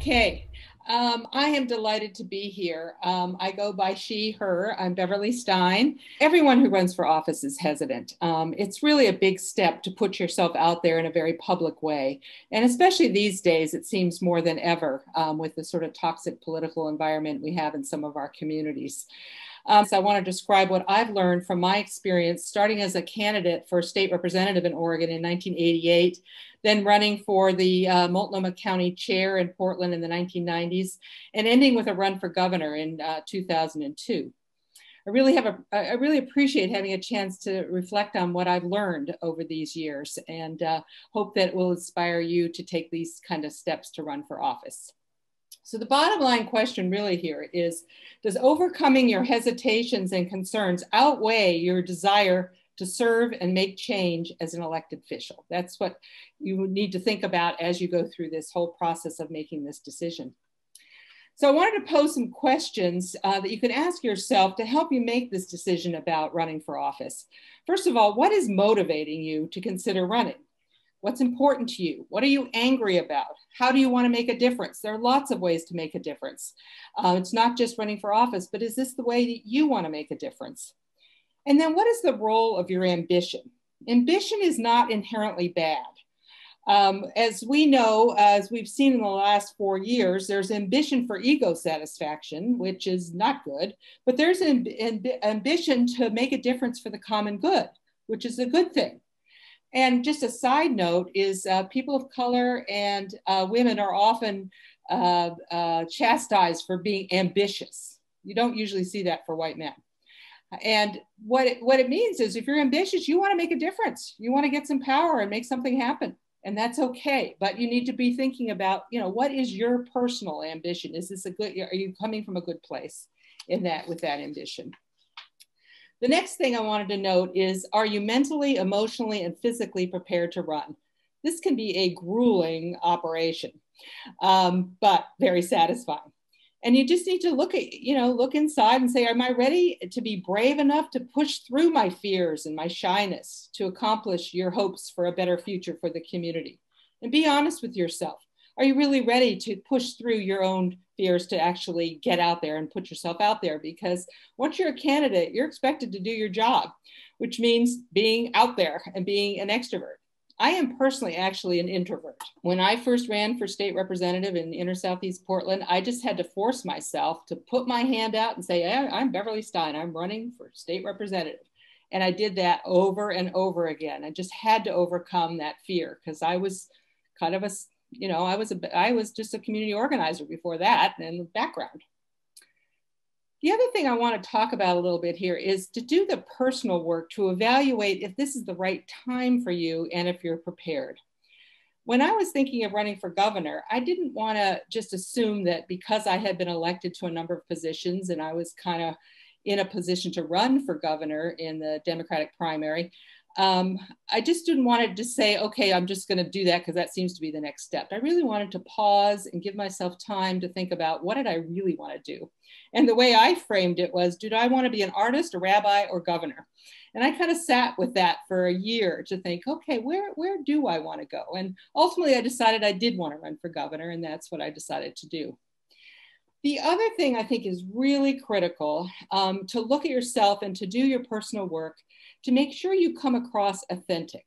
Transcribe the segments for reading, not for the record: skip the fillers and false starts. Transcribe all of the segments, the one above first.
Okay, I am delighted to be here. I go by she, her. I'm Beverly Stein. Everyone who runs for office is hesitant. It's really a big step to put yourself out there in a very public way. And especially these days, it seems more than ever with the sort of toxic political environment we have in some of our communities. So I want to describe what I've learned from my experience starting as a candidate for state representative in Oregon in 1988, then running for the Multnomah County chair in Portland in the 1990s, and ending with a run for governor in 2002. I really appreciate having a chance to reflect on what I've learned over these years, and hope that it will inspire you to take these kind of steps to run for office. So the bottom line question really here is, does overcoming your hesitations and concerns outweigh your desire to serve and make change as an elected official? That's what you need to think about as you go through this whole process of making this decision. So I wanted to pose some questions that you can ask yourself to help you make this decision about running for office. First of all, what is motivating you to consider running? What's important to you? What are you angry about? How do you want to make a difference? There are lots of ways to make a difference. It's not just running for office, but is this the way that you want to make a difference? And then what is the role of your ambition? Ambition is not inherently bad. As we know, as we've seen in the last 4 years, there's ambition for ego satisfaction, which is not good, but there's an ambition to make a difference for the common good, which is a good thing. And just a side note is people of color and women are often chastised for being ambitious. You don't usually see that for white men. And what it means is if you're ambitious, you want to make a difference. You want to get some power and make something happen. And that's okay. But you need to be thinking about, what is your personal ambition? Is this are you coming from a good place with that ambition? The next thing I wanted to note is, are you mentally, emotionally, and physically prepared to run? This can be a grueling operation, but very satisfying. And you just need to look inside and say, am I ready to be brave enough to push through my fears and my shyness to accomplish your hopes for a better future for the community? And be honest with yourself. Are you really ready to push through your own fears to actually get out there and put yourself out there? Because once you're a candidate, you're expected to do your job, which means being out there and being an extrovert. I am personally actually an introvert. When I first ran for state representative in inner Southeast Portland, I just had to force myself to put my hand out and say, hey, I'm Beverly Stein, I'm running for state representative. And I did that over and over again. I just had to overcome that fear because I was kind of I was just a community organizer before that in the background. The other thing I want to talk about a little bit here is to do the personal work to evaluate if this is the right time for you and if you're prepared. When I was thinking of running for governor, I didn't want to just assume that because I had been elected to a number of positions and I was kind of in a position to run for governor in the Democratic primary, I just didn't want to just say, okay, I'm just going to do that because that seems to be the next step. I really wanted to pause and give myself time to think about what did I really want to do? And the way I framed it was, did I want to be an artist, a rabbi, or governor? And I kind of sat with that for a year to think, okay, where do I want to go? And ultimately I decided I did want to run for governor, and that's what I decided to do. The other thing I think is really critical to look at yourself and to do your personal work to make sure you come across authentic.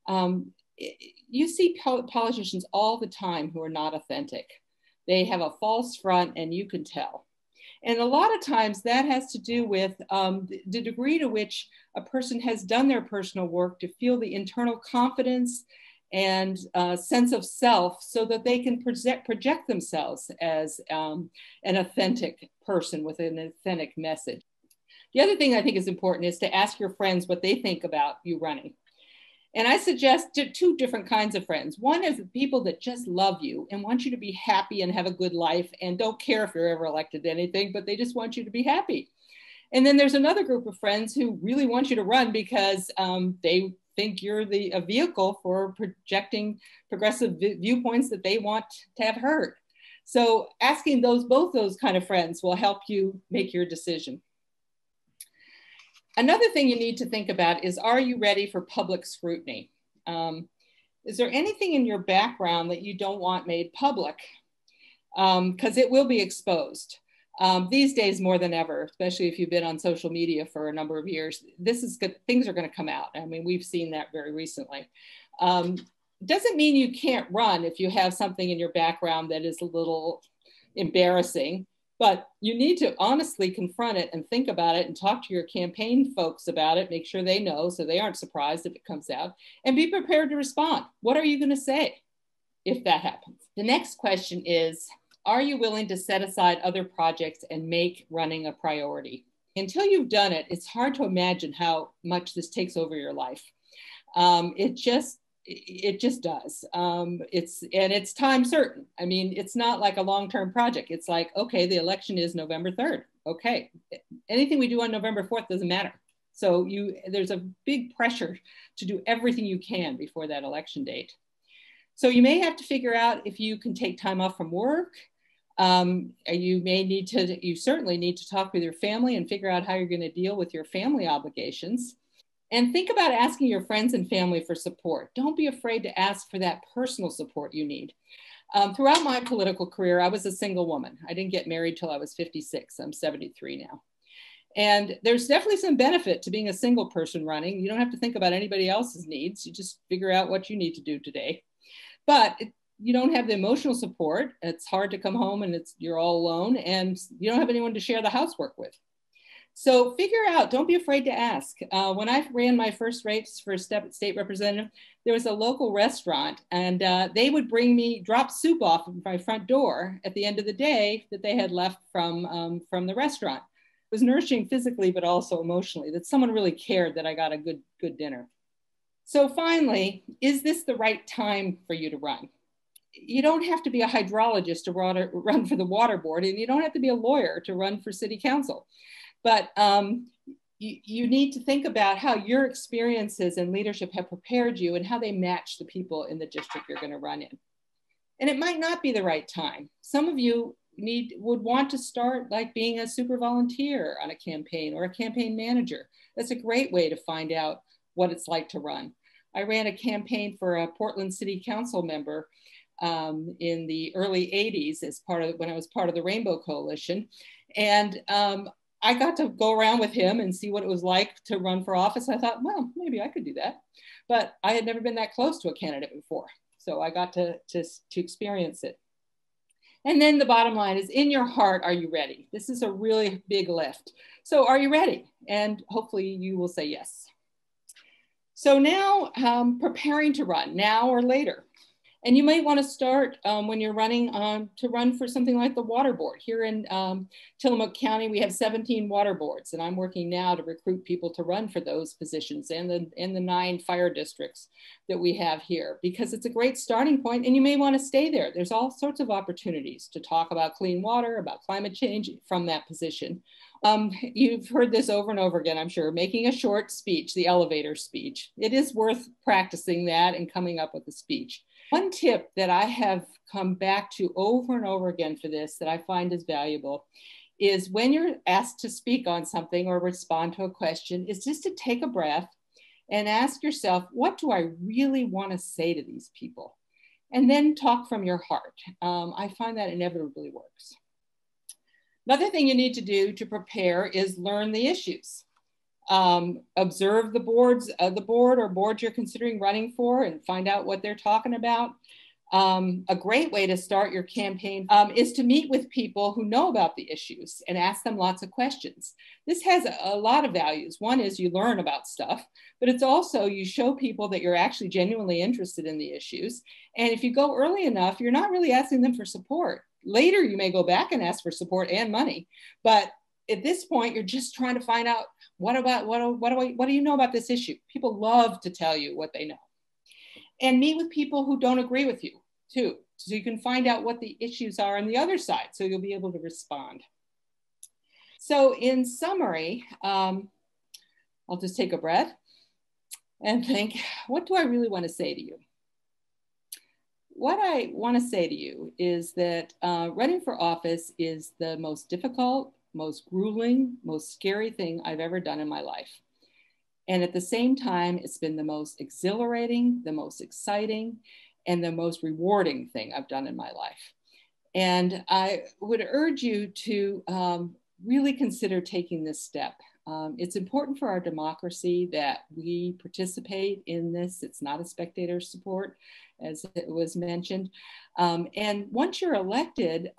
You see politicians all the time who are not authentic. They have a false front and you can tell. And a lot of times that has to do with the degree to which a person has done their personal work to feel the internal confidence and sense of self so that they can project themselves as an authentic person with an authentic message. The other thing I think is important is to ask your friends what they think about you running. And I suggest two different kinds of friends. One is the people that just love you and want you to be happy and have a good life and don't care if you're ever elected to anything, but they just want you to be happy. And then there's another group of friends who really want you to run because they think you're a vehicle for projecting progressive viewpoints that they want to have heard. So asking both those kind of friends will help you make your decision. Another thing you need to think about is, are you ready for public scrutiny? Is there anything in your background that you don't want made public? because it will be exposed. These days more than ever, especially if you've been on social media for a number of years, this is good. Things are going to come out. I mean, we've seen that very recently. Doesn't mean you can't run if you have something in your background that is a little embarrassing, but you need to honestly confront it and think about it and talk to your campaign folks about it, make sure they know so they aren't surprised if it comes out, and be prepared to respond. What are you going to say if that happens? The next question is, are you willing to set aside other projects and make running a priority? Until you've done it, it's hard to imagine how much this takes over your life. It just does. It's time certain. I mean, it's not like a long-term project. It's like, okay, the election is November 3rd. Okay, anything we do on November 4th doesn't matter. So there's a big pressure to do everything you can before that election date. So you may have to figure out if you can take time off from work. You certainly need to talk with your family and figure out how you're going to deal with your family obligations. And think about asking your friends and family for support. Don't be afraid to ask for that personal support you need. Throughout my political career, I was a single woman. I didn't get married till I was 56. I'm 73 now. And there's definitely some benefit to being a single person running. You don't have to think about anybody else's needs. You just figure out what you need to do today. But you don't have the emotional support. It's hard to come home and you're all alone, and you don't have anyone to share the housework with. So figure out, don't be afraid to ask. When I ran my first race for state representative, there was a local restaurant, and they would drop soup off at my front door at the end of the day that they had left from the restaurant. It was nourishing physically, but also emotionally, that someone really cared that I got a good dinner. So finally, is this the right time for you to run? You don't have to be a hydrologist to run for the water board, and you don't have to be a lawyer to run for city council. But you need to think about how your experiences and leadership have prepared you and how they match the people in the district you're going to run in. And it might not be the right time. Some of you would want to start like being a super volunteer on a campaign or a campaign manager. That's a great way to find out what it's like to run. I ran a campaign for a Portland City Council member in the early 80s when I was part of the Rainbow Coalition. And I got to go around with him and see what it was like to run for office. I thought, well, maybe I could do that. But I had never been that close to a candidate before. So I got to experience it. And then the bottom line is, in your heart, are you ready? This is a really big lift. So are you ready? And hopefully you will say yes. So now preparing to run, now or later. And you might want to start when you're running to run for something like the water board. Here in Tillamook County, we have 17 water boards, and I'm working now to recruit people to run for those positions and the 9 fire districts that we have here, because it's a great starting point, and you may want to stay there. There's all sorts of opportunities to talk about clean water, about climate change from that position. You've heard this over and over again, I'm sure, making a short speech, the elevator speech. It is worth practicing that and coming up with a speech. One tip that I have come back to over and over again for this that I find is valuable is when you're asked to speak on something or respond to a question, is just to take a breath and ask yourself, what do I really want to say to these people? And then talk from your heart. I find that inevitably works. Another thing you need to do to prepare is learn the issues. Observe the board or boards you're considering running for and find out what they're talking about. A great way to start your campaign is to meet with people who know about the issues and ask them lots of questions. This has a lot of values. One is you learn about stuff, but it's also you show people that you're actually genuinely interested in the issues. And if you go early enough, you're not really asking them for support. Later, you may go back and ask for support and money, but at this point, you're just trying to find out what do you know about this issue? People love to tell you what they know. And meet with people who don't agree with you too, so you can find out what the issues are on the other side, so you'll be able to respond. So in summary, I'll just take a breath and think, what do I really want to say to you? What I want to say to you is that running for office is the most difficult, most grueling, most scary thing I've ever done in my life. And at the same time, it's been the most exhilarating, the most exciting, and the most rewarding thing I've done in my life. And I would urge you to really consider taking this step. It's important for our democracy that we participate in this. It's not a spectator sport, as it was mentioned. And once you're elected,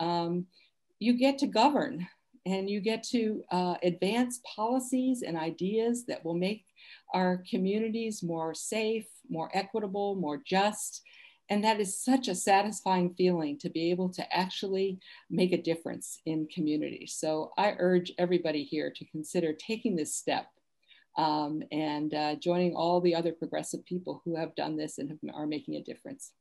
you get to govern and you get to advance policies and ideas that will make our communities more safe, more equitable, more just. And that is such a satisfying feeling to be able to actually make a difference in communities. So I urge everybody here to consider taking this step and joining all the other progressive people who have done this and are making a difference.